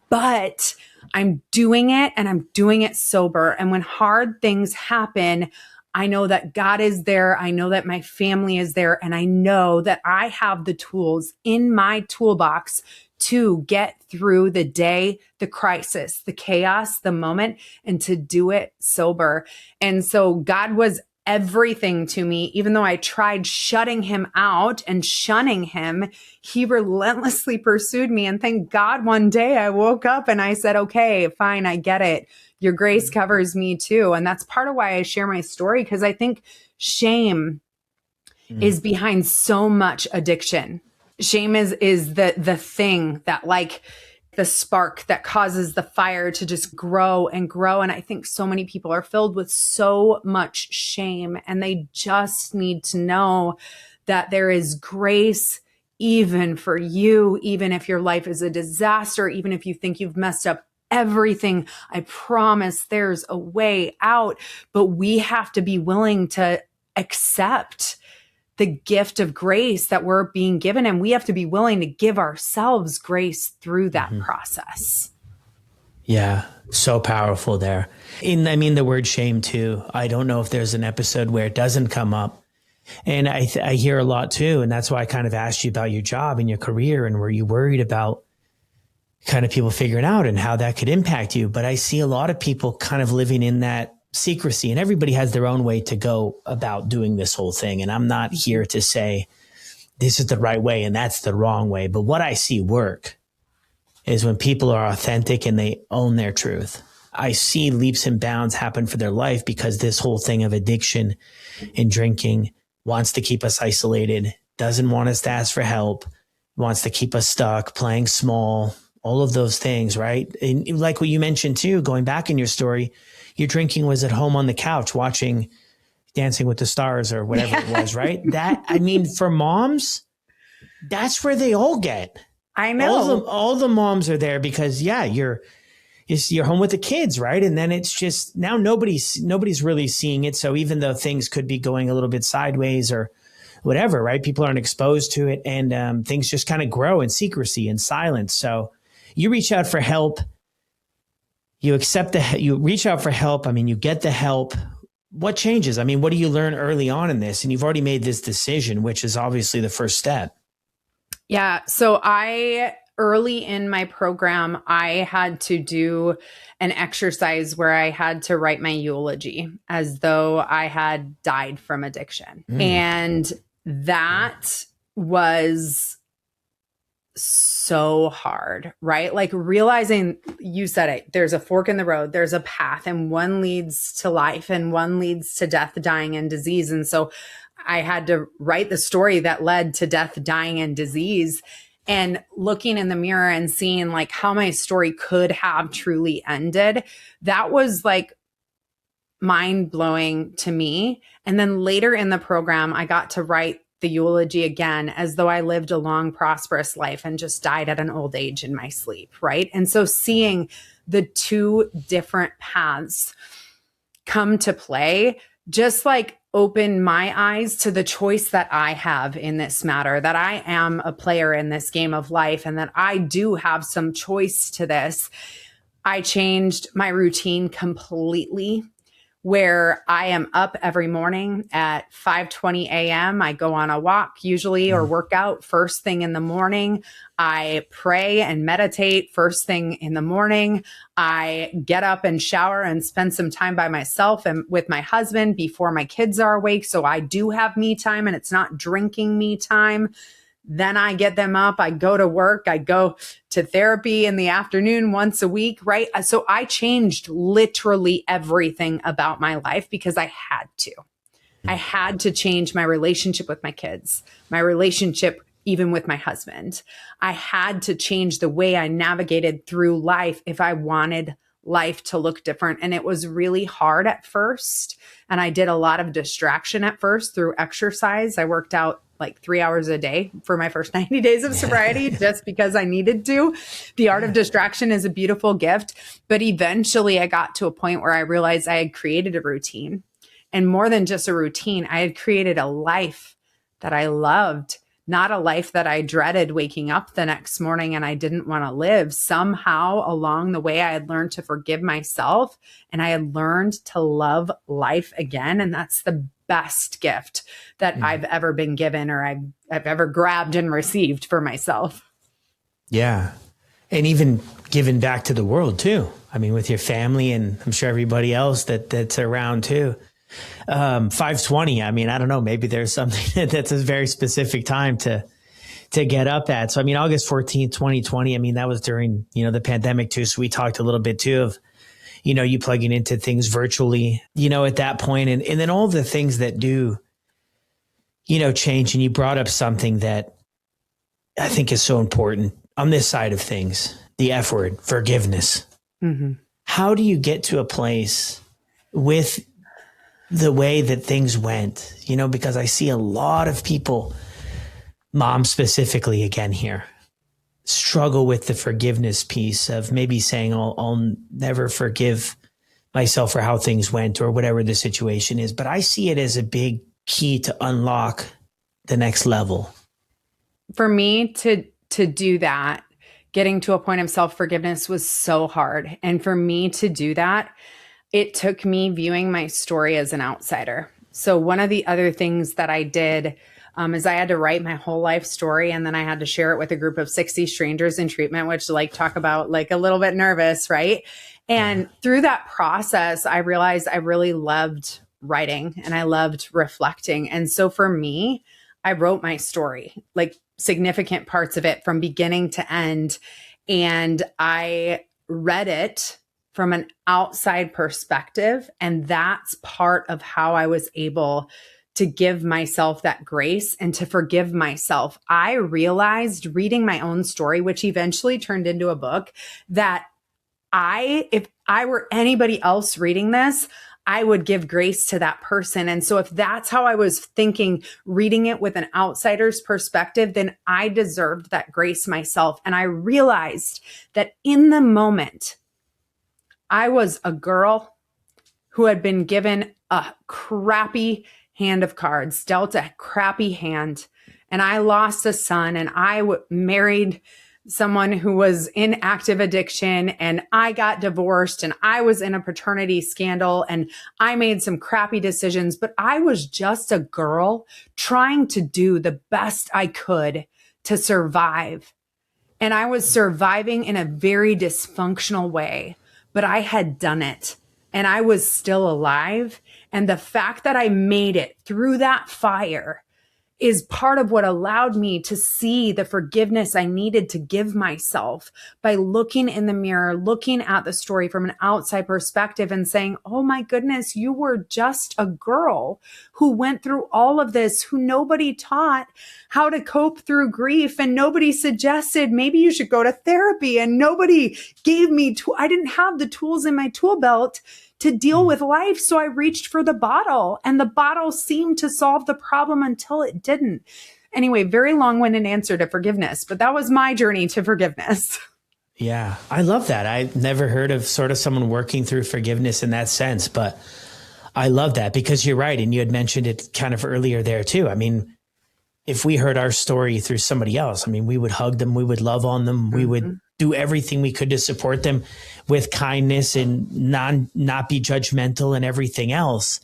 But I'm doing it and I'm doing it sober. And when hard things happen, I know that God is there. I know that my family is there. And I know that I have the tools in my toolbox to get through the day, the crisis, the chaos, the moment, and to do it sober. And so God was everything to me. Even though I tried shutting him out and shunning him, he relentlessly pursued me. And thank God one day I woke up and I said, okay, fine, I get it. Your grace covers me too. And that's part of why I share my story, because I think shame is behind so much addiction. Shame is the thing that like the spark that causes the fire to just grow and grow. And I think so many people are filled with so much shame and they just need to know that there is grace even for you, even if your life is a disaster, even if you think you've messed up everything. I promise there's a way out, but we have to be willing to accept the gift of grace that we're being given. And we have to be willing to give ourselves grace through that process. Yeah. So powerful there. I mean, the word shame too. I don't know if there's an episode where it doesn't come up. And I hear a lot too. And that's why I kind of asked you about your job and your career and were you worried about kind of people figuring out and how that could impact you. But I see a lot of people kind of living in that secrecy, and everybody has their own way to go about doing this whole thing. And I'm not here to say this is the right way and that's the wrong way. But what I see work is when people are authentic and they own their truth. I see leaps and bounds happen for their life because this whole thing of addiction and drinking wants to keep us isolated, doesn't want us to ask for help, wants to keep us stuck, playing small, all of those things, right? And like what you mentioned too, going back in your story, your drinking was at home on the couch watching Dancing with the Stars or whatever it was, right? That, I mean, for moms, that's where they all get. I know. All the moms are there because, yeah, you're home with the kids, right? And then it's just, now nobody's really seeing it. So even though things could be going a little bit sideways or whatever, right? People aren't exposed to it and things just kind of grow in secrecy and silence. So you reach out for help. You reach out for help. I mean, you get the help. What changes? I mean, what do you learn early on in this? And you've already made this decision, which is obviously the first step. Yeah. So early in my program, I had to do an exercise where I had to write my eulogy as though I had died from addiction. And that was so hard, right? Like realizing, you said it, there's a fork in the road, there's a path, and one leads to life and one leads to death, dying, and disease. And so I had to write the story that led to death, dying, and disease, and looking in the mirror and seeing like how my story could have truly ended. That was like mind blowing to me. And then later in the program, I got to write the eulogy again, as though I lived a long, prosperous life and just died at an old age in my sleep, right? And so seeing the two different paths come to play just like open my eyes to the choice that I have in this matter, that I am a player in this game of life and that I do have some choice to this. I changed my routine completely. where I am up every morning at 5:20 a.m. I go on a walk usually or work out first thing in the morning. I pray and meditate first thing in the morning. I get up and shower and spend some time by myself and with my husband before my kids are awake. So I do have me time and it's not drinking me time. Then I get them up. I go to work. I go to therapy in the afternoon once a week, right? So I changed literally everything about my life because I had to. I had to change my relationship with my kids, my relationship even with my husband. I had to change the way I navigated through life if I wanted life to look different. And it was really hard at first. And I did a lot of distraction at first through exercise. I worked out like 3 hours a day for my first 90 days of sobriety, just because I needed to. The art of distraction is a beautiful gift. But eventually I got to a point where I realized I had created a routine. And more than just a routine, I had created a life that I loved, not a life that I dreaded waking up the next morning and I didn't want to live. Somehow along the way, I had learned to forgive myself and I had learned to love life again. And that's the best gift that I've ever been given or I've ever grabbed and received for myself. Yeah. And even given back to the world too. I mean, with your family and I'm sure everybody else that's around too. 5:20. I mean, I don't know, maybe there's something that's a very specific time to get up at. So, I mean, August 14th, 2020, I mean, that was during, the pandemic too. So we talked a little bit too of, you plugging into things virtually, at that point, and then all the things that do, change. And you brought up something that I think is so important on this side of things, the F word, forgiveness. Mm-hmm. How do you get to a place with the way that things went, because I see a lot of people, moms specifically again here, struggle with the forgiveness piece of maybe saying, I'll never forgive myself for how things went or whatever the situation is. But I see it as a big key to unlock the next level. For me to do that, getting to a point of self-forgiveness was so hard. And for me to do that, it took me viewing my story as an outsider. So one of the other things that I did is I had to write my whole life story and then I had to share it with a group of 60 strangers in treatment, which talk about a little bit nervous, right? And through that process, I realized I really loved writing and I loved reflecting. And so for me, I wrote my story, significant parts of it from beginning to end. And I read it from an outside perspective. And that's part of how I was able to give myself that grace and to forgive myself. I realized reading my own story, which eventually turned into a book, that if I were anybody else reading this, I would give grace to that person. And so if that's how I was thinking, reading it with an outsider's perspective, then I deserved that grace myself. And I realized that in the moment, I was a girl who had been given a crappy hand of cards, dealt a crappy hand, and I lost a son, and I married someone who was in active addiction, and I got divorced, and I was in a paternity scandal, and I made some crappy decisions, but I was just a girl trying to do the best I could to survive. And I was surviving in a very dysfunctional way, but I had done it. And I was still alive. And the fact that I made it through that fire is part of what allowed me to see the forgiveness I needed to give myself by looking in the mirror, looking at the story from an outside perspective and saying, oh my goodness, you were just a girl who went through all of this, who nobody taught how to cope through grief. And nobody suggested maybe you should go to therapy. And nobody gave me, I didn't have the tools in my tool belt to deal with life. So I reached for the bottle, and the bottle seemed to solve the problem until it didn't. Anyway, very long-winded answer to forgiveness, but that was my journey to forgiveness. Yeah, I love that. I've never heard of sort of someone working through forgiveness in that sense, but I love that because you're right. And you had mentioned it kind of earlier there too. I mean, if we heard our story through somebody else, I mean, we would hug them, we would love on them, we would do everything we could to support them with kindness and not be judgmental and everything else.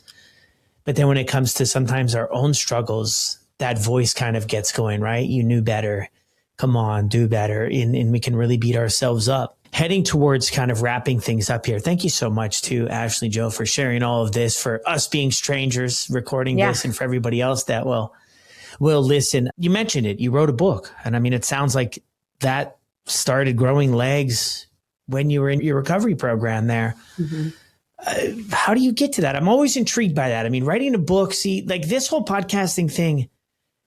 But then when it comes to sometimes our own struggles, that voice kind of gets going, right? You knew better. Come on, do better. And we can really beat ourselves up. Heading towards kind of wrapping things up here. Thank you so much to Ashley Jo for sharing all of this, for us being strangers recording this, and for everybody else that will listen. You mentioned it. You wrote a book. And I mean, it sounds like that started growing legs when you were in your recovery program there. Mm-hmm. How do you get to that? I'm always intrigued by that. I mean, writing a book, like this whole podcasting thing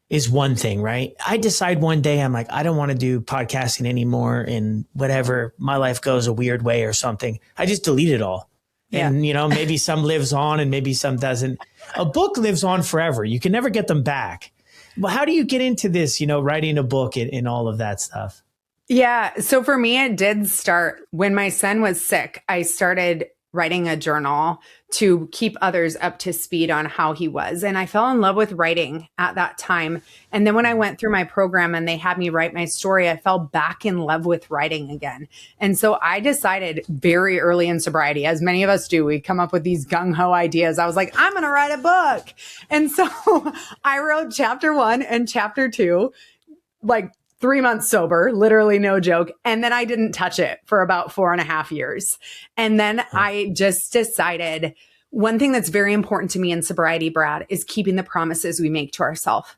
is one thing, right? I decide one day, I'm like, I don't want to do podcasting anymore, and whatever, my life goes a weird way or something, I just delete it all. Yeah. And, maybe some lives on and maybe some doesn't. A book lives on forever. You can never get them back. Well, how do you get into this, writing a book and all of that stuff? Yeah. So for me, it did start when my son was sick. I started writing a journal to keep others up to speed on how he was. And I fell in love with writing at that time. And then when I went through my program and they had me write my story, I fell back in love with writing again. And so I decided very early in sobriety, as many of us do, we come up with these gung-ho ideas. I was like, I'm going to write a book. And so I wrote chapter 1 and chapter 2, like 3 months sober, literally no joke. And then I didn't touch it for about 4.5 years. And then I just decided one thing that's very important to me in sobriety, Brad, is keeping the promises we make to ourselves.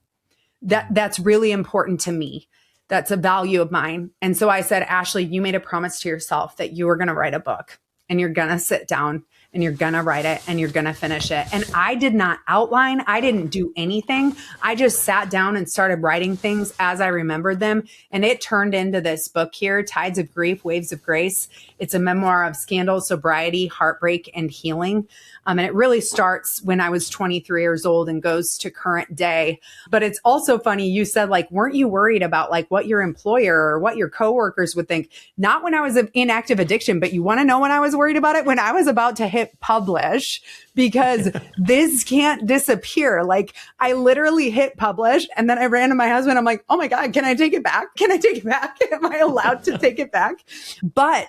That's really important to me. That's a value of mine. And so I said, Ashley, you made a promise to yourself that you were going to write a book, and you're going to sit down and you're going to write it and you're going to finish it. And I did not outline. I didn't do anything. I just sat down and started writing things as I remembered them. And it turned into this book here, Tides of Grief, Waves of Grace. It's a memoir of scandal, sobriety, heartbreak, and healing. And it really starts when I was 23 years old and goes to current day. But it's also funny. You said, like, weren't you worried about like what your employer or what your coworkers would think? Not when I was in active addiction, but you want to know when I was worried about it? When I was about to hit publish, because this can't disappear. Like, I literally hit publish and then I ran to my husband. I'm like, oh my God, can I take it back? Can I take it back? Am I allowed to take it back? But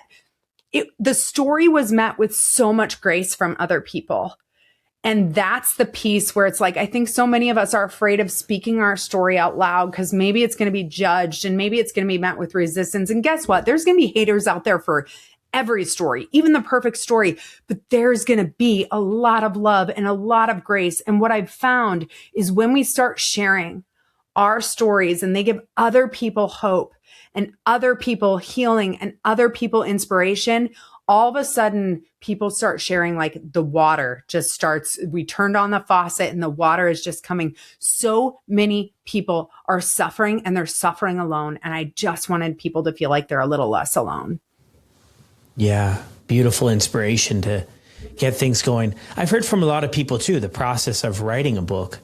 the story was met with so much grace from other people. And that's the piece where it's like, I think so many of us are afraid of speaking our story out loud because maybe it's going to be judged and maybe it's going to be met with resistance. And guess what? There's going to be haters out there for every story, even the perfect story, but there's going to be a lot of love and a lot of grace. And what I've found is when we start sharing our stories and they give other people hope and other people healing and other people inspiration, all of a sudden people start sharing, like the water just starts. We turned on the faucet and the water is just coming. So many people are suffering and they're suffering alone. And I just wanted people to feel like they're a little less alone. Yeah. Beautiful inspiration to get things going. I've heard from a lot of people too, the process of writing a book,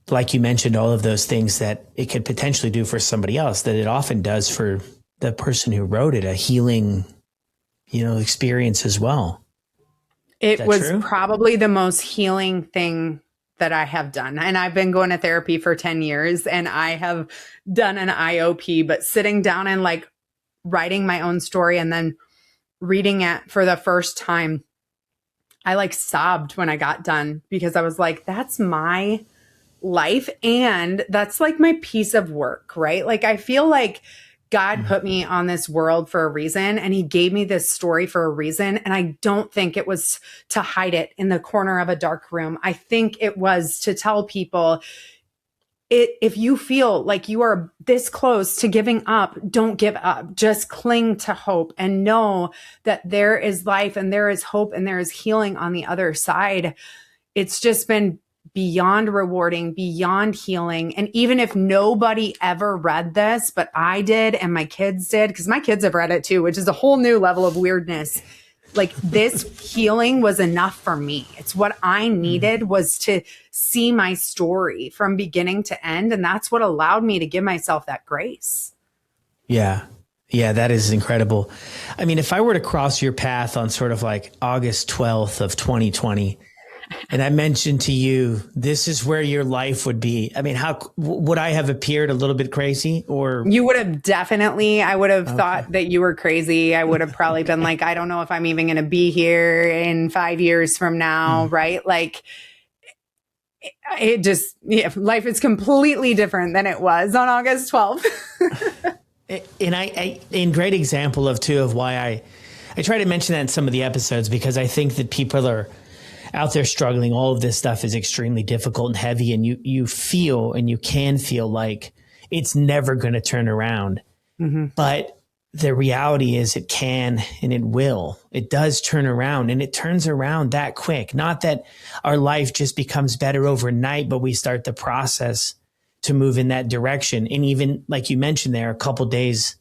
like you mentioned, all of those things that it could potentially do for somebody else, that it often does for the person who wrote it, a healing, experience as well. It was true? Probably the most healing thing that I have done. And I've been going to therapy for 10 years and I have done an IOP, but sitting down and like writing my own story and then reading it for the first time, I like sobbed when I got done because I was like, that's my life. And that's like my piece of work, right? Like, I feel like God put me on this world for a reason and he gave me this story for a reason. And I don't think it was to hide it in the corner of a dark room. I think it was to tell people, if you feel like you are this close to giving up, don't give up. Just cling to hope and know that there is life and there is hope and there is healing on the other side. It's just been beyond rewarding, beyond healing. And even if nobody ever read this, but I did and my kids did, because my kids have read it too, which is a whole new level of weirdness. Like, this healing was enough for me. It's what I needed, was to see my story from beginning to end. And that's what allowed me to give myself that grace. Yeah. Yeah, that is incredible. I mean, if I were to cross your path on sort of like August 12th of 2020, And I mentioned to you, this is where your life would be. I mean, how would I have appeared a little bit crazy or? You would have definitely, I would have thought that you were crazy. I would have probably been like, I don't know if I'm even going to be here in 5 years from now. Right. Like it just, life is completely different than it was on August 12th. And in great example of why I try to mention that in some of the episodes, because I think that people are out there struggling. All of this stuff is extremely difficult and heavy. And you feel, and you can feel like it's never going to turn around. Mm-hmm. But the reality is it can, and it will. It does turn around, and it turns around that quick. Not that our life just becomes better overnight, but we start the process to move in that direction. And even like you mentioned there, a couple days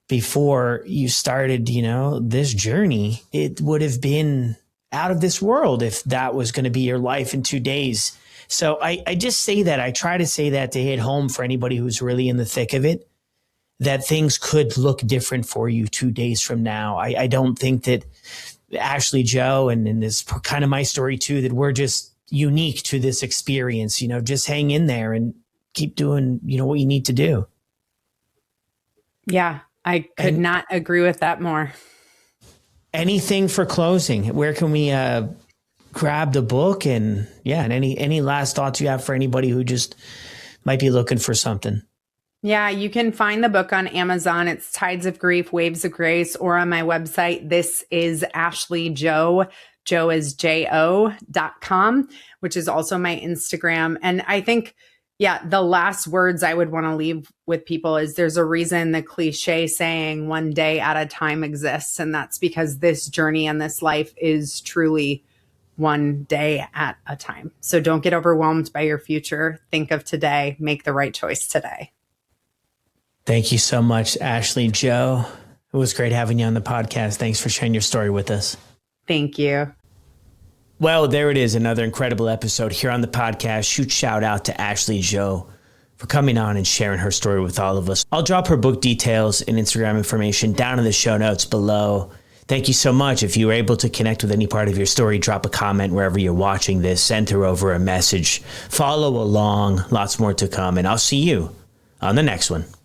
before you started, this journey, it would have been out of this world if that was going to be your life in 2 days. So I just say that. I try to say that to hit home for anybody who's really in the thick of it, that things could look different for you 2 days from now. I don't think that Ashley Joe, and this kind of my story too, that we're just unique to this experience. Just hang in there and keep doing, what you need to do. Yeah, I could not agree with that more. Anything for closing? Where can we grab the book? And any last thoughts you have for anybody who just might be looking for something? Yeah, you can find the book on Amazon. It's Tides of Grief, Waves of Grace, or on my website. This is Ashley Joe. Joe is JO.com, which is also my Instagram. And I think, the last words I would want to leave with people is there's a reason the cliche saying one day at a time exists. And that's because this journey and this life is truly one day at a time. So don't get overwhelmed by your future. Think of today. Make the right choice today. Thank you so much, Ashley Joe. It was great having you on the podcast. Thanks for sharing your story with us. Thank you. Well, there it is, another incredible episode here on the podcast. Huge shout out to Ashley Joe for coming on and sharing her story with all of us. I'll drop her book details and Instagram information down in the show notes below. Thank you so much. If you were able to connect with any part of your story, drop a comment wherever you're watching this. Send her over a message. Follow along. Lots more to come. And I'll see you on the next one.